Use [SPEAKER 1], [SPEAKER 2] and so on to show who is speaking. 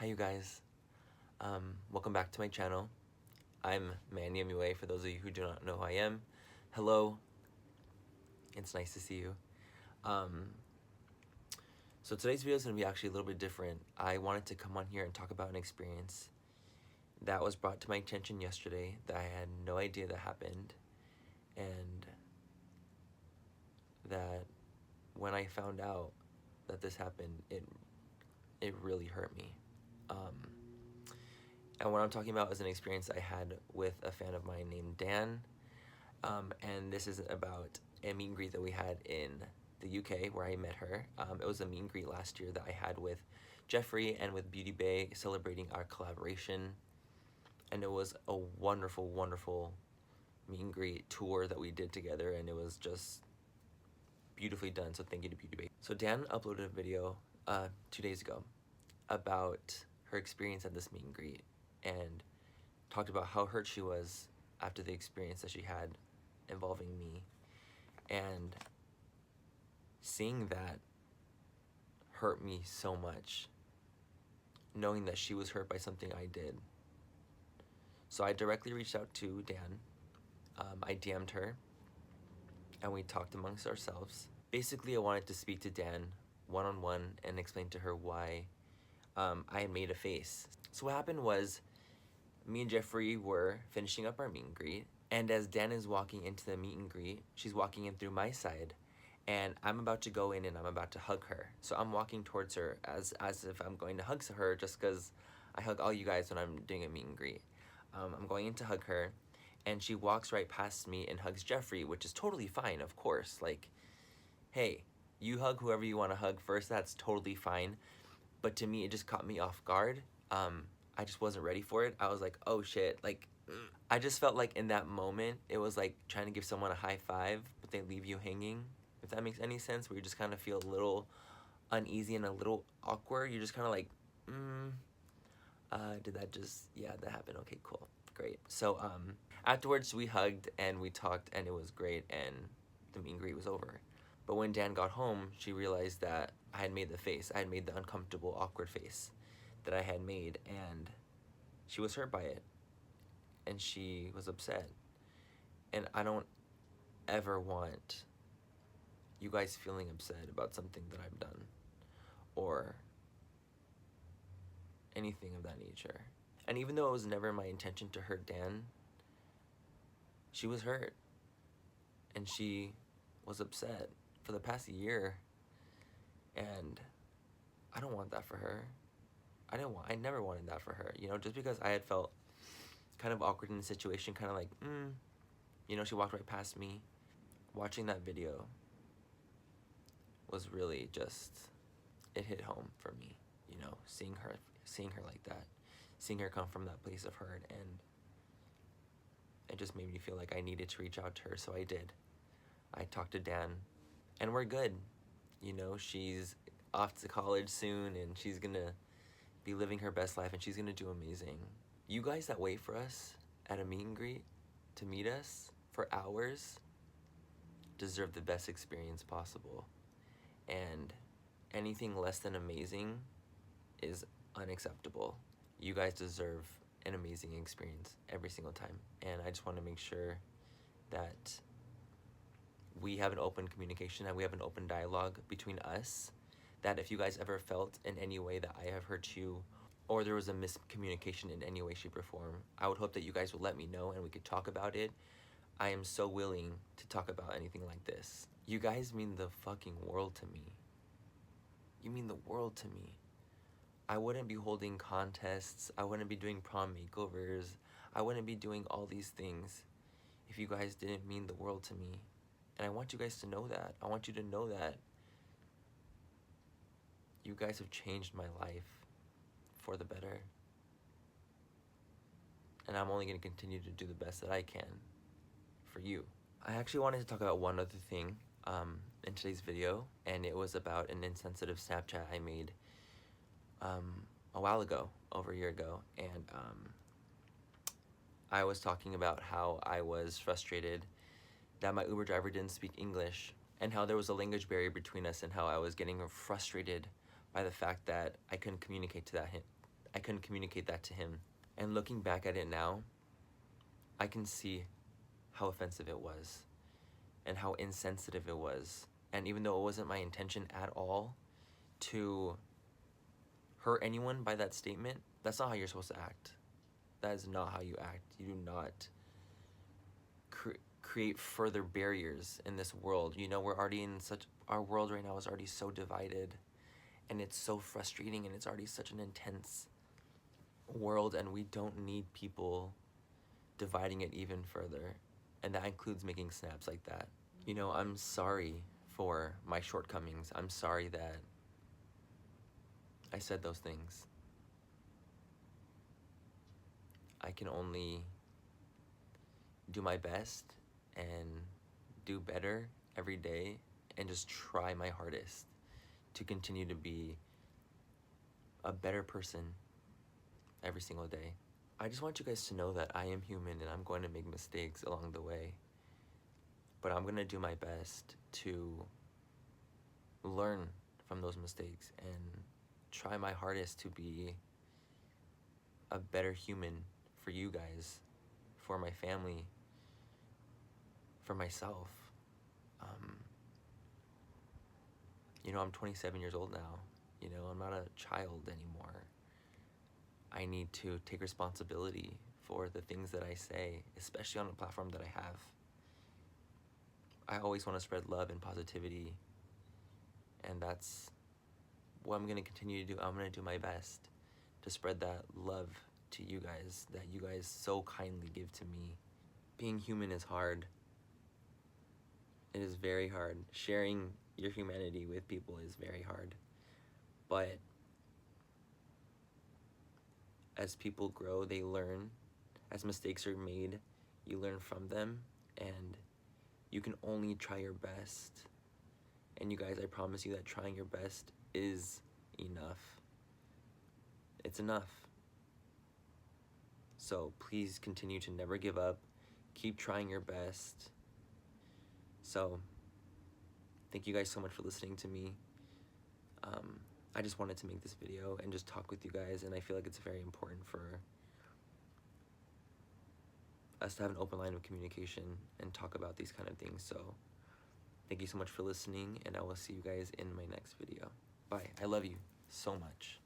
[SPEAKER 1] Hi you guys, welcome back to my channel. I'm Manny MUA for those of you who do not know who I am. Hello, it's nice to see you. So today's video is going to be actually a little bit different. I wanted to come on here and talk about an experience that was brought to my attention yesterday that I had no idea that happened, and that when I found out that this happened, it really hurt me. And what I'm talking about is an experience I had with a fan of mine named Dan. And this is about a meet and greet that we had in the UK where I met her. It was a meet and greet last year that I had with Jeffrey and with Beauty Bay, celebrating our collaboration. And it was a wonderful, wonderful meet and greet tour that we did together, and it was just beautifully done. So thank you to Beauty Bay. So Dan uploaded a video 2 days ago about her experience at this meet and greet, and talked about how hurt she was after the experience that she had involving me. And seeing that hurt me so much, knowing that she was hurt by something I did. So I directly reached out to Dan. I DM'd her and we talked amongst ourselves. Basically, I wanted to speak to Dan one-on-one and explain to her why I had made a face. So what happened was, me and Jeffrey were finishing up our meet and greet, and as Dan is walking into the meet and greet, she's walking in through my side, and I'm about to go in and I'm about to hug her. So I'm walking towards her as if I'm going to hug her, just because I hug all you guys when I'm doing a meet and greet. I'm going in to hug her, and she walks right past me and hugs Jeffrey, which is totally fine, of course. Like, hey, you hug whoever you want to hug first, that's totally fine. But to me, it just caught me off guard. I just wasn't ready for it. I was like, oh shit, like, I just felt like in that moment, it was like trying to give someone a high five, but they leave you hanging, if that makes any sense, where you just kind of feel a little uneasy and a little awkward. You're just kind of like, did that just, yeah, that happened, okay, cool, great. So, afterwards we hugged and we talked, and it was great, and the meet and greet was over. But when Dan got home, she realized that I had made the face. I had made the uncomfortable, awkward face that I had made, and she was hurt by it, and she was upset. And I don't ever want you guys feeling upset about something that I've done or anything of that nature. And even though it was never my intention to hurt Dan, she was hurt and she was upset for the past year, and I don't want that for her. I never wanted that for her, you know, just because I had felt kind of awkward in the situation, kind of like, you know, she walked right past me. Watching that video was really just, it hit home for me, you know, seeing her like that, seeing her come from that place of hurt, and it just made me feel like I needed to reach out to her, so I did. I talked to Dan, and we're good. You know, she's off to college soon, and she's gonna be living her best life, and she's gonna do amazing. You guys that wait for us at a meet and greet to meet us for hours deserve the best experience possible, and anything less than amazing is unacceptable. You guys deserve an amazing experience every single time, and I just want to make sure that we have an open communication and we have an open dialogue between us, that if you guys ever felt in any way that I have hurt you, or there was a miscommunication in any way, shape, or form, I would hope that you guys would let me know and we could talk about it. I am so willing to talk about anything like this. You guys mean the fucking world to me. You mean the world to me. I wouldn't be holding contests, I wouldn't be doing prom makeovers, I wouldn't be doing all these things if you guys didn't mean the world to me. And I want you guys to know that. I want you to know that you guys have changed my life for the better. And I'm only going to continue to do the best that I can for you. I actually wanted to talk about one other thing in today's video, and it was about an insensitive Snapchat I made a while ago, over a year ago, and I was talking about how I was frustrated that my Uber driver didn't speak English, and how there was a language barrier between us, and how I was getting frustrated by the fact that I couldn't communicate to I couldn't communicate that to him. And looking back at it now, I can see how offensive it was and how insensitive it was. And even though it wasn't my intention at all to hurt anyone by that statement, that's not how you're supposed to act. That is not how you act. You do not create further barriers in this world. You know, we're already in such, our world right now is already so divided, and it's so frustrating, and it's already such an intense world, and we don't need people dividing it even further. And that includes making snaps like that. You know, I'm sorry for my shortcomings. I'm sorry that I said those things. I can only do my best and do better every day and just try my hardest to continue to be a better person every single day. I just want you guys to know that I am human and I'm going to make mistakes along the way. But I'm going to do my best to learn from those mistakes and try my hardest to be a better human for you guys, for my family, for myself. You know, I'm 27 years old now. You know, I'm not a child anymore. I need to take responsibility for the things that I say, especially on a platform that I have. I always want to spread love and positivity, and that's what I'm going to continue to do. I'm going to do my best to spread that love to you guys that you guys so kindly give to me. Being human is hard. It is very hard. Sharing your humanity with people is very hard. But as people grow, they learn. As mistakes are made, you learn from them, and you can only try your best. And you guys, I promise you that trying your best is enough. It's enough. So please continue to never give up. Keep trying your best. So thank you guys so much for listening to me. I just wanted to make this video and just talk with you guys, and I feel like it's very important for us to have an open line of communication and talk about these kind of things. So thank you so much for listening, and I will see you guys in my next video. Bye. I love you so much.